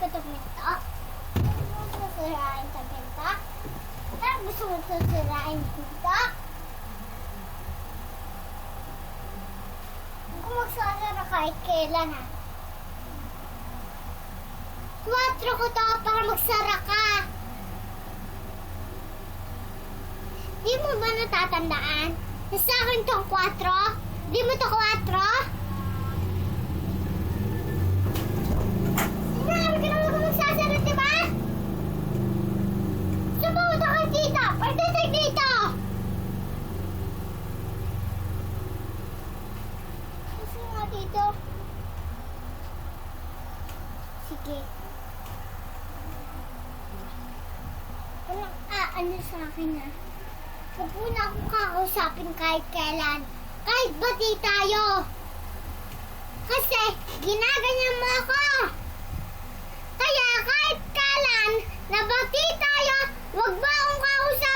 ba itong pinto? Gusto mo susurain sa pinto? Gusto mo susurain sa pinto? Kung magsasara kahit kailan ha. 4 ko to para magsara ka. Di mo ba natatandaan? Sa akin tong 4? Di mo to 4? Sinabi ka naman kung magsasara, diba? Sumunta ka dito! Pagdating dito! Gusto nga dito. Sige. Walang aano sa akin ha. Huwag mo na akong kakausapin kahit kailan. Kahit bati tayo. Kasi ginaganyan mo ako. Kaya kahit kailan na bati tayo, huwag mo akong kausapin.